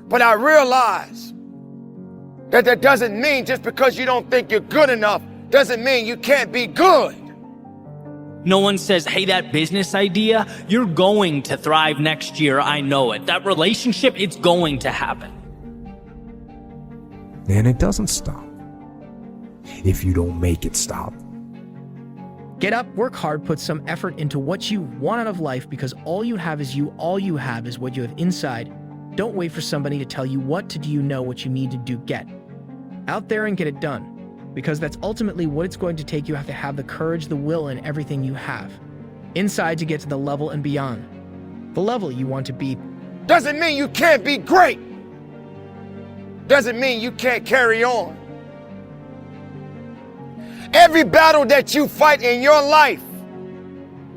But I realize that doesn't mean just because you don't think you're good enough doesn't mean you can't be good. No one says, hey, that business idea, you're going to thrive next year. I know it. That relationship, it's going to happen. And it doesn't stop if you don't make it stop. Get up, work hard, put some effort into what you want out of life, because all you have is you. All you have is what you have inside. Don't wait for somebody to tell you what to do. You know what you need to do. Get out there and get it done, because that's ultimately what it's going to take. You have to have the courage, the will, and everything you have inside to get to the level and beyond. The level you want to be. Doesn't mean you can't be great. Doesn't mean you can't carry on. Every battle that you fight in your life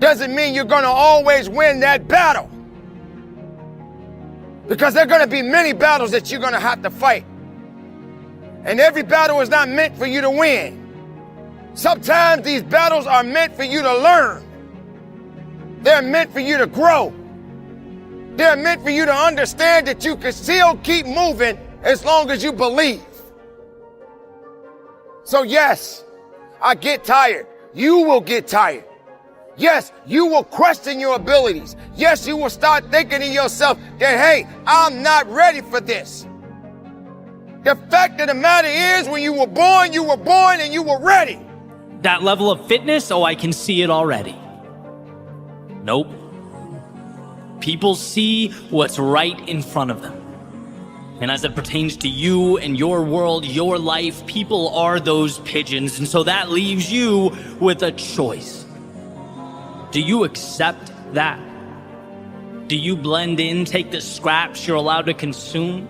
doesn't mean you're going to always win that battle. Because there are going to be many battles that you're going to have to fight. And every battle is not meant for you to win. Sometimes these battles are meant for you to learn. They're meant for you to grow. They're meant for you to understand that you can still keep moving as long as you believe. So yes, I get tired. You will get tired. Yes, you will question your abilities. Yes, you will start thinking to yourself that, hey, I'm not ready for this. The fact of the matter is, when you were born and you were ready. That level of fitness, oh, I can see it already. Nope. People see what's right in front of them. And as it pertains to you and your world, your life, people are those pigeons. And so that leaves you with a choice. Do you accept that? Do you blend in, take the scraps you're allowed to consume,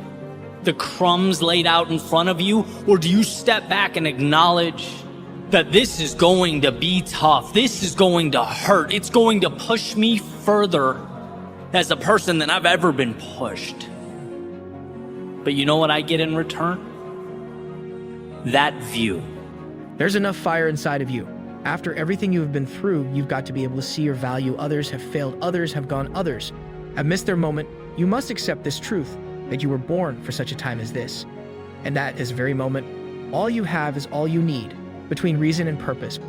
the crumbs laid out in front of you? Or do you step back and acknowledge that this is going to be tough, this is going to hurt, it's going to push me further as a person than I've ever been pushed? But you know what I get in return? That view. There's enough fire inside of you. After everything you have been through, you've got to be able to see your value. Others have failed, others have gone, others have missed their moment. You must accept this truth, that you were born for such a time as this. And that is very moment, all you have is all you need, between reason and purpose.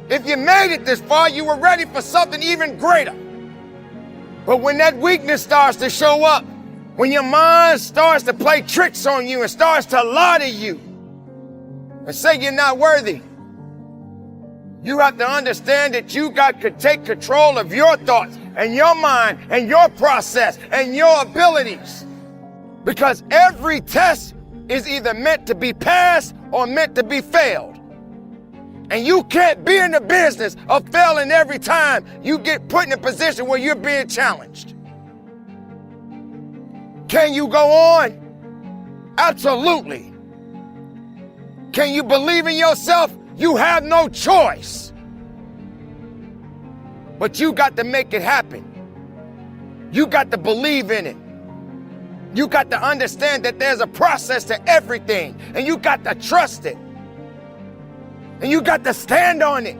If you made it this far, you were ready for something even greater. But when that weakness starts to show up, when your mind starts to play tricks on you and starts to lie to you and say you're not worthy, you have to understand that you got to take control of your thoughts and your mind and your process and your abilities. Because every test is either meant to be passed or meant to be failed. And you can't be in the business of failing every time you get put in a position where you're being challenged. Can you go on? Absolutely. Can you believe in yourself? You have no choice. But you got to make it happen. You got to believe in it. You got to understand that there's a process to everything, and you got to trust it. And you got to stand on it.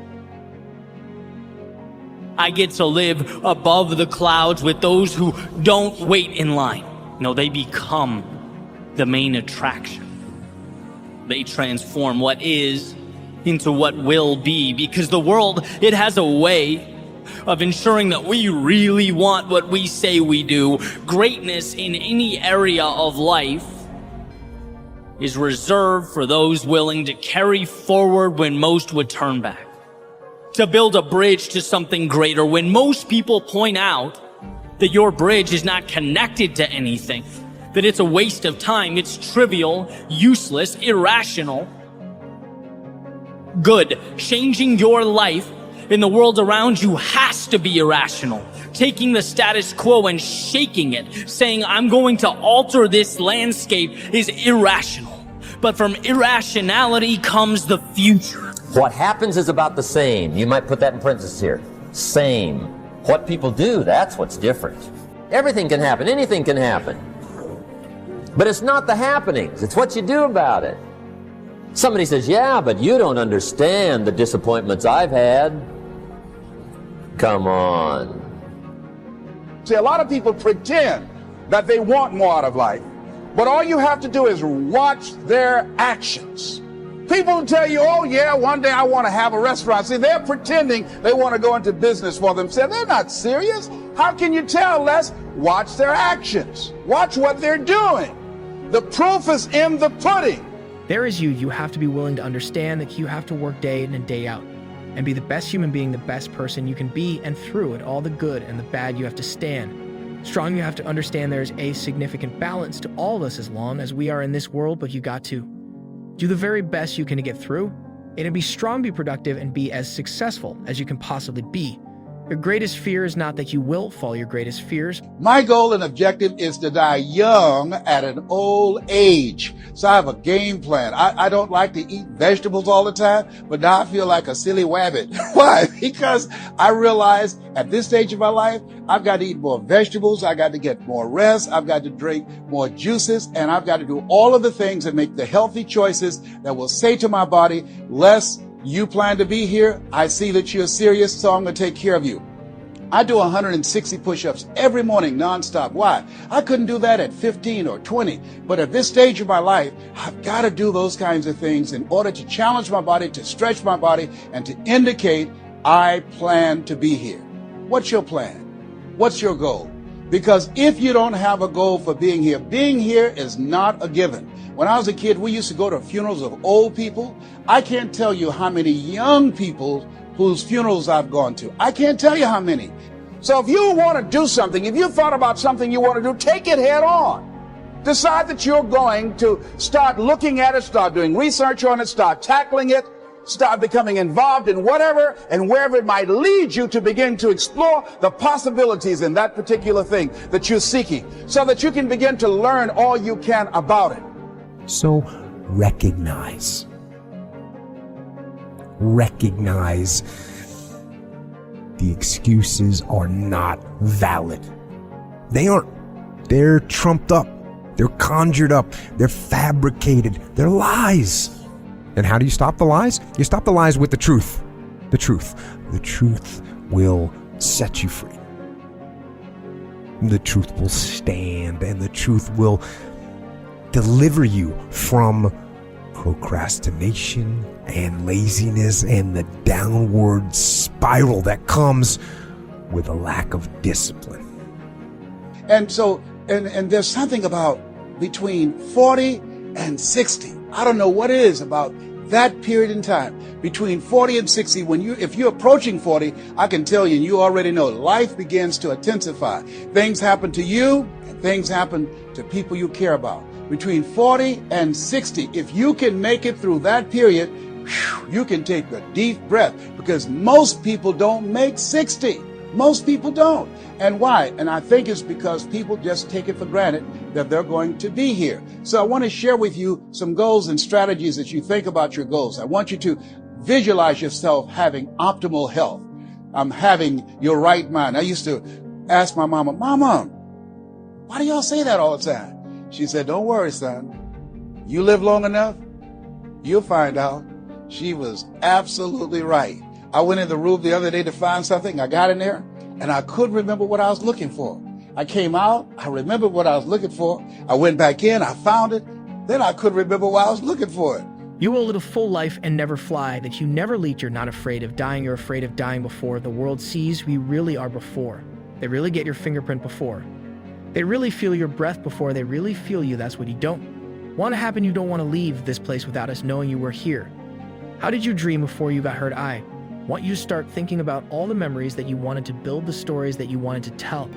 I get to live above the clouds with those who don't wait in line. No, they become the main attraction. They transform what is into what will be, because the world, it has a way of ensuring that we really want what we say we do. Greatness in any area of life is reserved for those willing to carry forward when most would turn back, to build a bridge to something greater when most people point out that your bridge is not connected to anything, that it's a waste of time, it's trivial, useless, irrational. Good. Changing your life in the world around you has to be irrational. Taking the status quo and shaking it, saying, I'm going to alter this landscape, is irrational. But from irrationality comes the future. What happens is about the same. You might put that in parentheses here. Same. What people do, that's what's different. Everything can happen, anything can happen. But it's not the happenings, it's what you do about it. Somebody says, yeah, but you don't understand the disappointments I've had. Come on. See, a lot of people pretend that they want more out of life. But all you have to do is watch their actions. People will tell you, oh yeah, one day I want to have a restaurant. See, they're pretending they want to go into business for themselves. They're not serious. How can you tell, Les? Watch their actions. Watch what they're doing. The proof is in the pudding. There is you. You have to be willing to understand that you have to work day in and day out and be the best human being, the best person you can be, and through it, all the good and the bad, you have to stand. Strong, you have to understand there's a significant balance to all of us as long as we are in this world, but you got to do the very best you can to get through, and be strong, be productive, and be as successful as you can possibly be. Your greatest fear is not that you will fall. Your greatest fears. My goal and objective is to die young at an old age. So I have a game plan. I don't like to eat vegetables all the time, but now I feel like a silly wabbit. Why? Because I realize at this stage of my life, I've got to eat more vegetables. I got to get more rest. I've got to drink more juices, and I've got to do all of the things that make the healthy choices that will say to my body, Les, you plan to be here. I see that you're serious, so I'm going to take care of you. I do 160 push-ups every morning nonstop. Why? I couldn't do that at 15 or 20. But at this stage of my life, I've got to do those kinds of things in order to challenge my body, to stretch my body, and to indicate I plan to be here. What's your plan? What's your goal? Because if you don't have a goal for being here is not a given. When I was a kid, we used to go to funerals of old people. I can't tell you how many young people whose funerals I've gone to. I can't tell you how many. So if you want to do something, if you thought about something you want to do, take it head on. Decide that you're going to start looking at it, start doing research on it, start tackling it, start becoming involved in whatever and wherever it might lead you to begin to explore the possibilities in that particular thing that you're seeking so that you can begin to learn all you can about it. So recognize the excuses are not valid. They aren't. They're trumped up. They're conjured up. They're fabricated. They're lies. And how do you stop the lies? You stop the lies with the truth. The truth. The truth will set you free. The truth will stand, and the truth will deliver you from procrastination and laziness and the downward spiral that comes with a lack of discipline. And so, and there's something about between 40 and 60. I don't know what it is about that period in time between 40 and 60. If you're approaching 40, I can tell you, and you already know, life begins to intensify. Things happen to you, and things happen to people you care about. Between 40 and 60, if you can make it through that period, you can take a deep breath, because most people don't make 60. Most people don't. And why? And I think it's because people just take it for granted that they're going to be here. So I want to share with you some goals and strategies as you think about your goals. I want you to visualize yourself having optimal health. Having your right mind. I used to ask my mama, Mama, why do y'all say that all the time? She said, don't worry, son. You live long enough, you'll find out. She was absolutely right. I went in the room the other day to find something. I got in there, and I couldn't remember what I was looking for. I came out, I remembered what I was looking for. I went back in, I found it. Then I couldn't remember why I was looking for it. You will live a full life and never fly, that you never leap. You're not afraid of dying. You're afraid of dying before the world sees who you really are before. They really get your fingerprint before. They really feel your breath before they really feel you. That's what you don't want to happen. You don't want to leave this place without us knowing you were here. How did you dream before you got hurt? I want you to start thinking about all the memories that you wanted to build, the stories that you wanted to tell.